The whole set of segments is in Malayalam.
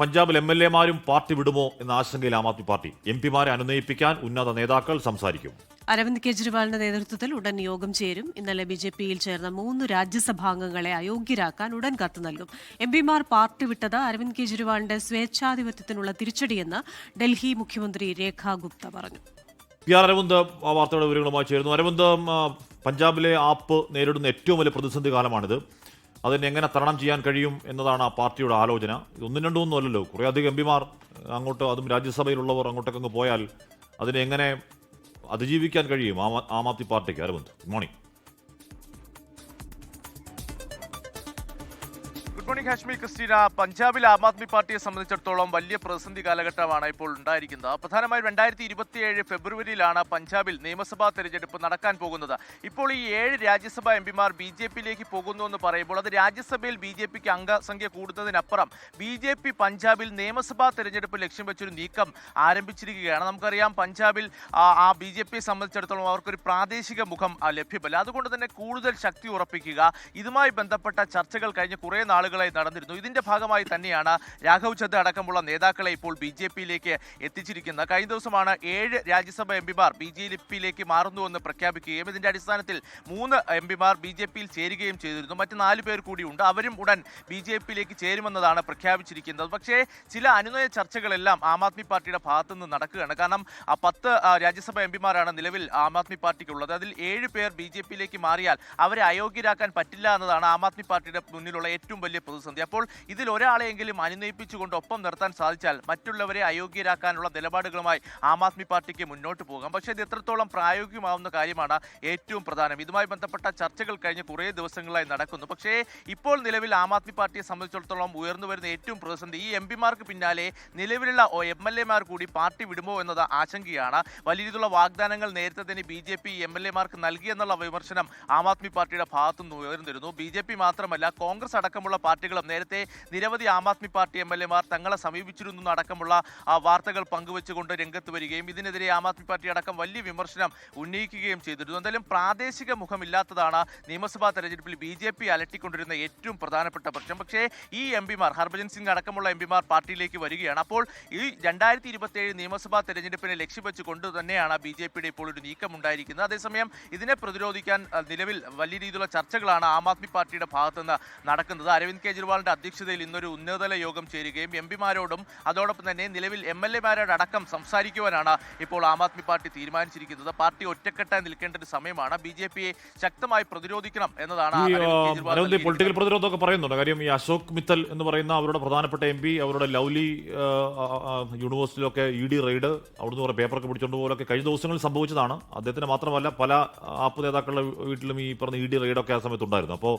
പഞ്ചാബിൽ എംഎൽഎമാരും പാർട്ടി വിടുമോ എന്ന ആശങ്കയിൽ ആം ആദ്മി പാർട്ടി. എംപിമാരെ അനുനയിപ്പിക്കാൻ ഉന്നത നേതാക്കൾ സംസാരിക്കും. അരവിന്ദ് കെജ്രിവാളിന്റെ നേതൃത്വത്തിൽ ഉടൻ യോഗം ചേരും. ഇന്നലെ ബിജെപിയിൽ ചേർന്ന 3 രാജ്യസഭാംഗങ്ങളെ അയോഗ്യരാക്കാൻ ഉടൻ കത്ത് നൽകും. എംപിമാർ പാർട്ടി വിട്ടത് അരവിന്ദ് കെജ്രിവാളിന്റെ സ്വേച്ഛാധിപത്യത്തിനുള്ള തിരിച്ചടിയെന്ന് ഡൽഹി മുഖ്യമന്ത്രി രേഖ ഗുപ്ത പറഞ്ഞു. പി ആർ അരവിന്ദ് വാർത്തയുടെ വിവരങ്ങളുമായി ചേരുന്നു. അരവിന്ദ്, പഞ്ചാബിലെ ആപ്പ് നേരിടുന്ന ഏറ്റവും വലിയ പ്രതിസന്ധി കാലമാണിത്. അതിനെ എങ്ങനെ തരണം ചെയ്യാൻ കഴിയും എന്നതാണ് ആ പാർട്ടിയുടെ ആലോചന. ഒന്നും രണ്ടും അല്ലല്ലോ, കുറേയധികം എംപിമാർ അങ്ങോട്ട്, അതും രാജ്യസഭയിലുള്ളവർ അങ്ങോട്ടൊക്കെ അങ്ങ് പോയാൽ അതിനെ എങ്ങനെ അതിജീവിക്കാൻ കഴിയും ആം ആദ്മി പാർട്ടിക്ക്? Arvind, good morning. Good morning Hashmi Christina. പഞ്ചാബിൽ ആം ആദ്മി പാർട്ടിയെ സംബന്ധിച്ചിടത്തോളം വലിയ പ്രതിസന്ധി കാലഘട്ടമാണ് ഇപ്പോൾ ഉണ്ടായിരിക്കുന്നത്. പ്രധാനമായും 2027 ഫെബ്രുവരിയിലാണ് പഞ്ചാബിൽ നിയമസഭാ തെരഞ്ഞെടുപ്പ് നടക്കാൻ പോകുന്നത്. ഇപ്പോൾ ഈ 7 രാജ്യസഭാ എംപിമാർ BJP-യിലേക്ക് പോകുന്നു എന്ന് പറയുമ്പോൾ അത് രാജ്യസഭയിൽ BJP-ക്ക് അംഗസംഖ്യ കൂടുന്നതിനപ്പുറം BJP പഞ്ചാബിൽ നിയമസഭാ തെരഞ്ഞെടുപ്പ് ലക്ഷ്യം വെച്ചൊരു നീക്കം ആരംഭിച്ചിരിക്കുകയാണ്. നമുക്കറിയാം, പഞ്ചാബിൽ BJP-യെ സംബന്ധിച്ചിടത്തോളം അവർക്കൊരു പ്രാദേശിക മുഖം ലഭ്യമല്ല. അതുകൊണ്ട് തന്നെ കൂടുതൽ ശക്തി ഉറപ്പിക്കുക, ഇതുമായി ബന്ധപ്പെട്ട ചർച്ചകൾ കഴിഞ്ഞ് കുറേ നാളുകളായി നടന്നിരുന്നു. ഇതിന്റെ ഭാഗമായി തന്നെയാണ് രാഘവ് ചദ്ദ അടക്കമുള്ള നേതാക്കളെ ഇപ്പോൾ BJP-യിലേക്ക് എത്തിച്ചിരിക്കുന്നത്. കഴിഞ്ഞ ദിവസമാണ് 7 രാജ്യസഭാ എംപിമാർ BJP-യിലേക്ക് മാറുന്നുവെന്ന് പ്രഖ്യാപിക്കുകയും ഇതിന്റെ അടിസ്ഥാനത്തിൽ 3 എംപിമാർ BJP-യിൽ ചേരുകയും ചെയ്തിരുന്നു. മറ്റ് 4 പേർ കൂടിയുണ്ട്, അവരും ഉടൻ BJP-യിലേക്ക് ചേരുമെന്നതാണ് പ്രഖ്യാപിച്ചിരിക്കുന്നത്. പക്ഷേ ചില അനുനയ ചർച്ചകളെല്ലാം ആം ആദ്മി പാർട്ടിയുടെ ഭാഗത്തുനിന്ന് നടക്കുകയാണ്. കാരണം 10 രാജ്യസഭാ എംപിമാരാണ് നിലവിൽ ആം ആദ്മി പാർട്ടിക്കുള്ളത്. അതിൽ 7 പേർ BJP-യിലേക്ക് മാറിയാൽ അവരെ അയോഗ്യരാക്കാൻ പറ്റില്ല എന്നതാണ് ആം ആദ്മി പാർട്ടിയുടെ മുന്നിലുള്ള ഏറ്റവും വലിയ പ്രതിസന്ധി. അപ്പോൾ ഇതിൽ ഒരാളെയെങ്കിലും അനുനയിപ്പിച്ചുകൊണ്ട് ഒപ്പം നിർത്താൻ സാധിച്ചാൽ മറ്റുള്ളവരെ അയോഗ്യരാക്കാനുള്ള നിലപാടുകളുമായി ആം ആദ്മി പാർട്ടിക്ക് മുന്നോട്ട് പോകാം. പക്ഷേ ഇത് എത്രത്തോളം പ്രായോഗികമാവുന്ന കാര്യമാണ് ഏറ്റവും പ്രധാനം. ഇതുമായി ബന്ധപ്പെട്ട ചർച്ചകൾ കഴിഞ്ഞ് കുറേ ദിവസങ്ങളായി നടക്കുന്നു. പക്ഷേ ഇപ്പോൾ നിലവിൽ ആം ആദ്മി പാർട്ടിയെ സംബന്ധിച്ചിടത്തോളം ഉയർന്നു വരുന്ന ഏറ്റവും പ്രതിസന്ധി, ഈ എംപിമാർക്ക് പിന്നാലെ നിലവിലുള്ള MLA-മാർ കൂടി പാർട്ടി വിടുമോ എന്നത് ആശങ്കയാണ്. വലിയ രീതിയിലുള്ള വാഗ്ദാനങ്ങൾ നേരത്തെ തന്നെ BJP MLA-മാർക്ക് നൽകിയെന്നുള്ള വിമർശനം ആം ആദ്മി പാർട്ടിയുടെ ഭാഗത്തുനിന്ന് ഉയർന്നിരുന്നു. BJP മാത്രമല്ല, കോൺഗ്രസ് അടക്കമുള്ള പാർട്ടികളും നേരത്തെ നിരവധി ആം ആദ്മി പാർട്ടി MLA-മാർ തങ്ങളെ സമീപിച്ചിരുന്നു അടക്കമുള്ള വാർത്തകൾ പങ്കുവെച്ചുകൊണ്ട് രംഗത്ത് വരികയും ഇതിനെതിരെ ആം ആദ്മി പാർട്ടി അടക്കം വലിയ വിമർശനം ഉന്നയിക്കുകയും ചെയ്തിരുന്നു. എന്തായാലും പ്രാദേശിക മുഖമില്ലാത്തതാണ് നിയമസഭാ തെരഞ്ഞെടുപ്പിൽ BJP അലട്ടിക്കൊണ്ടിരുന്ന ഏറ്റവും പ്രധാനപ്പെട്ട പ്രശ്നം. പക്ഷേ ഈ എംപിമാർ, ഹർഭജൻ സിംഗ് അടക്കമുള്ള എംപിമാർ പാർട്ടിയിലേക്ക് വരികയാണ്. അപ്പോൾ ഈ 2027 നിയമസഭാ തെരഞ്ഞെടുപ്പിനെ ലക്ഷ്യം വെച്ചുകൊണ്ട് തന്നെയാണ് BJP-യുടെ ഇപ്പോൾ ഒരു നീക്കം ഉണ്ടായിരിക്കുന്നത്. അതേസമയം ഇതിനെ പ്രതിരോധിക്കാൻ നിലവിൽ വലിയ രീതിയിലുള്ള ചർച്ചകളാണ് ആം ആദ്മി പാർട്ടിയുടെ ഭാഗത്തുനിന്ന് നടക്കുന്നത്. അരവിന്ദ് കെജ്രിവാളിന്റെ അധ്യക്ഷതയിൽ ഇന്നൊരു ഉന്നതതല യോഗം ചേരുകയും എംപിമാരോടും അതോടൊപ്പം തന്നെ നിലവിൽ MLA-മാരോട് അടക്കം സംസാരിക്കുവാനാണ് ഇപ്പോൾ ആം ആദ്മി പാർട്ടി തീരുമാനിച്ചിരിക്കുന്നത്. പാർട്ടി ഒറ്റക്കെട്ടായി നിൽക്കേണ്ട ഒരു സമയമാണ്. BJP-യെ ശക്തമായി പ്രതിരോധിക്കണം എന്നതാണ് പൊളിറ്റിക്കൽ പ്രതിരോധമൊക്കെ പറയുന്നുണ്ട്. കാര്യം ഈ അശോക് മിത്തൽ എന്ന് പറയുന്ന അവരുടെ പ്രധാനപ്പെട്ട MP, അവരുടെ ലവ്ലി യൂണിവേഴ്സിറ്റിയിലൊക്കെ ED റെയ്ഡ്, അവിടുന്ന് കുറെ പേപ്പറൊക്കെ പിടിച്ചുകൊണ്ട് പോലൊക്കെ കഴിഞ്ഞ ദിവസങ്ങളിൽ സംഭവിച്ചതാണ്. അദ്ദേഹത്തിന് മാത്രമല്ല, പല ആപ്പ് നേതാക്കളുടെ വീട്ടിലും ഈ പറഞ്ഞ ED റെയ്ഡൊക്കെ ആ സമയത്തുണ്ടായിരുന്നു. അപ്പോൾ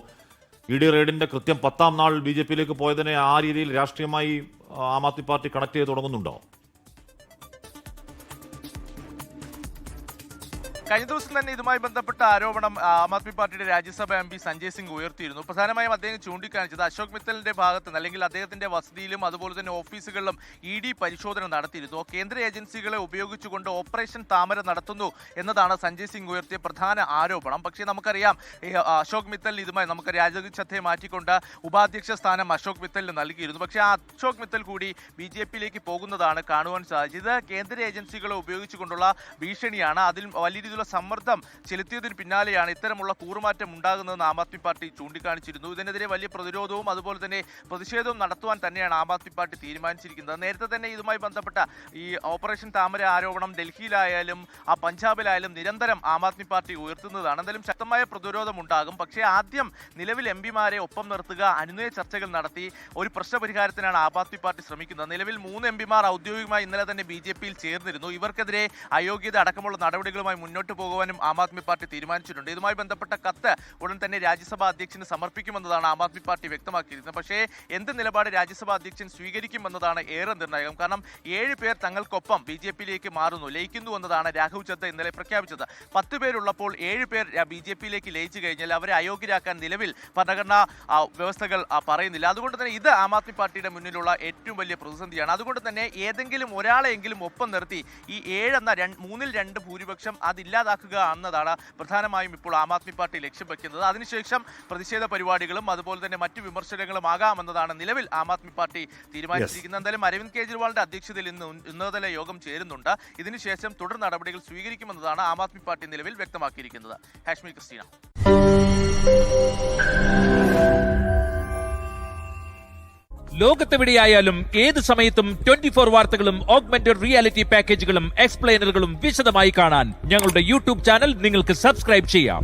ED റെയ്ഡിന്റെ കൃത്യം 10ാം നാൾ BJP-യിലേക്ക് പോയതിനെ ആ രീതിയിൽ രാഷ്ട്രീയമായി ആം ആദ്മി പാർട്ടി കണക്ട് ചെയ്ത് തുടങ്ങുന്നുണ്ടോ? കഴിഞ്ഞ ദിവസം തന്നെ ഇതുമായി ബന്ധപ്പെട്ട ആരോപണം ആം ആദ്മി പാർട്ടിയുടെ രാജ്യസഭാ MP സഞ്ജയ് സിംഗ് ഉയർത്തിയിരുന്നു. പ്രധാനമായും അദ്ദേഹം ചൂണ്ടിക്കാണിച്ചത് അശോക് മിത്തലിന്റെ ഭാഗത്ത് നിന്ന്, അല്ലെങ്കിൽ അദ്ദേഹത്തിന്റെ വസതിയിലും അതുപോലെ തന്നെ ഓഫീസുകളിലും ED പരിശോധന നടത്തിയിരുന്നു. കേന്ദ്ര ഏജൻസികളെ ഉപയോഗിച്ചുകൊണ്ട് ഓപ്പറേഷൻ താമര നടത്തുന്നു എന്നതാണ് സഞ്ജയ് സിംഗ് ഉയർത്തിയ പ്രധാന ആരോപണം. പക്ഷേ നമുക്കറിയാം, അശോക് മിത്തൽ ഇതുമായി നമുക്ക് രാജീവ് ചദ്ധയെ മാറ്റിക്കൊണ്ട് ഉപാധ്യക്ഷ സ്ഥാനം അശോക് മിത്തലിന് നൽകിയിരുന്നു. പക്ഷേ ആ അശോക് മിത്തൽ കൂടി BJP-യിലേക്ക് പോകുന്നതാണ് കാണുവാൻ സാധിച്ചത്. കേന്ദ്ര ഏജൻസികളെ ഉപയോഗിച്ചുകൊണ്ടുള്ള ഭീഷണിയാണ്. അതിൽ വലിയ രീതിയിലുള്ള സമ്മർദ്ദം ചെലുത്തിയതിന് പിന്നാലെയാണ് ഇത്തരമുള്ള കൂറുമാറ്റം ഉണ്ടാകുന്നതെന്ന് ആം ആദ്മി പാർട്ടി ചൂണ്ടിക്കാണിച്ചിരുന്നു. ഇതിനെതിരെ വലിയ പ്രതിരോധവും അതുപോലെ തന്നെ പ്രതിഷേധവും നടത്തുവാൻ തന്നെയാണ് ആം ആദ്മി പാർട്ടി തീരുമാനിച്ചിരിക്കുന്നത്. നേരത്തെ തന്നെ ഇതുമായി ബന്ധപ്പെട്ട ഈ ഓപ്പറേഷൻ താമര ആരോപണം ഡൽഹിയിലായാലും പഞ്ചാബിലായാലും നിരന്തരം ആം ആദ്മി പാർട്ടി ഉയർത്തുന്നതാണ്. എന്തായാലും ശക്തമായ പ്രതിരോധം ഉണ്ടാകും. പക്ഷേ ആദ്യം നിലവിൽ എംപിമാരെ ഒപ്പം നിർത്തുക, അനുനയ ചർച്ചകൾ നടത്തി ഒരു പ്രശ്നപരിഹാരത്തിനാണ് ആം ആദ്മി പാർട്ടി ശ്രമിക്കുന്നത്. നിലവിൽ 3 എംപിമാർ ഔദ്യോഗികമായി ഇന്നലെ തന്നെ BJP-യിൽ ചേർന്നിരുന്നു. ഇവർക്കെതിരെ അയോഗ്യത അടക്കമുള്ള നടപടികളുമായി മുന്നോട്ട് പോകാനും ആം ആദ്മി പാർട്ടി തീരുമാനിച്ചിട്ടുണ്ട്. ഇതുമായി ബന്ധപ്പെട്ട കത്ത് ഉടൻ തന്നെ രാജ്യസഭാ അധ്യക്ഷന് സമർപ്പിക്കുമെന്നതാണ് ആം ആദ്മി പാർട്ടി വ്യക്തമാക്കിയിരുന്നത്. പക്ഷേ എന്ത് നിലപാട് രാജ്യസഭാ അധ്യക്ഷൻ സ്വീകരിക്കുമെന്നതാണ് ഏറെ നിർണായകം. കാരണം 7 പേർ തങ്ങൾക്കൊപ്പം BJP-യിലേക്ക് മാറുന്നു, ലയിക്കുന്നു എന്നതാണ് രാഘവ് ചദ്ദ ഇന്നലെ പ്രഖ്യാപിച്ചത്. 10 പേരുള്ളപ്പോൾ 7 പേർ BJP-യിലേക്ക് ലയിച്ചു കഴിഞ്ഞാൽ അവരെ അയോഗ്യരാക്കാൻ നിലവിൽ ഭരണഘടനാ വ്യവസ്ഥകൾ പറയുന്നില്ല. അതുകൊണ്ട് തന്നെ ഇത് ആം ആദ്മി പാർട്ടിയുടെ മുന്നിലുള്ള ഏറ്റവും വലിയ പ്രതിസന്ധിയാണ്. അതുകൊണ്ട് തന്നെ ഏതെങ്കിലും ഒരാളെങ്കിലും ഒപ്പം നിർത്തി ഈ 7 എന്ന 3-2 ഭൂരിപക്ഷം അതില്ല ഇല്ലാതാക്കുക എന്നതാണ് പ്രധാനമായും ഇപ്പോൾ ആം ആദ്മി പാർട്ടി ലക്ഷ്യം വയ്ക്കുന്നത്. അതിനുശേഷം പ്രതിഷേധ പരിപാടികളും അതുപോലെ തന്നെ മറ്റു വിമർശനങ്ങളും ആകാമെന്നതാണ് നിലവിൽ ആം ആദ്മി പാർട്ടി തീരുമാനിച്ചിരിക്കുന്നത്. എന്തായാലും അരവിന്ദ് കെജ്രിവാളിന്റെ അധ്യക്ഷതയിൽ ഇന്ന് ഉന്നതതല യോഗം ചേരുന്നുണ്ട്. ഇതിനുശേഷം തുടർ നടപടികൾ സ്വീകരിക്കുമെന്നതാണ് ആം ആദ്മി പാർട്ടി നിലവിൽ വ്യക്തമാക്കിയിരിക്കുന്നത്. ഹാഷ്മി ക്രിസ്റ്റീന. ലോകത്തെവിടെയായാലും ഏത് സമയത്തും 24 വാർത്തകളും ഓഗ്മെന്റഡ് റിയാലിറ്റി പാക്കേജുകളും എക്സ്പ്ലെയിനറുകളും വിശദമായി കാണാൻ ഞങ്ങളുടെ യൂട്യൂബ് ചാനൽ നിങ്ങൾക്ക് സബ്സ്ക്രൈബ് ചെയ്യാം.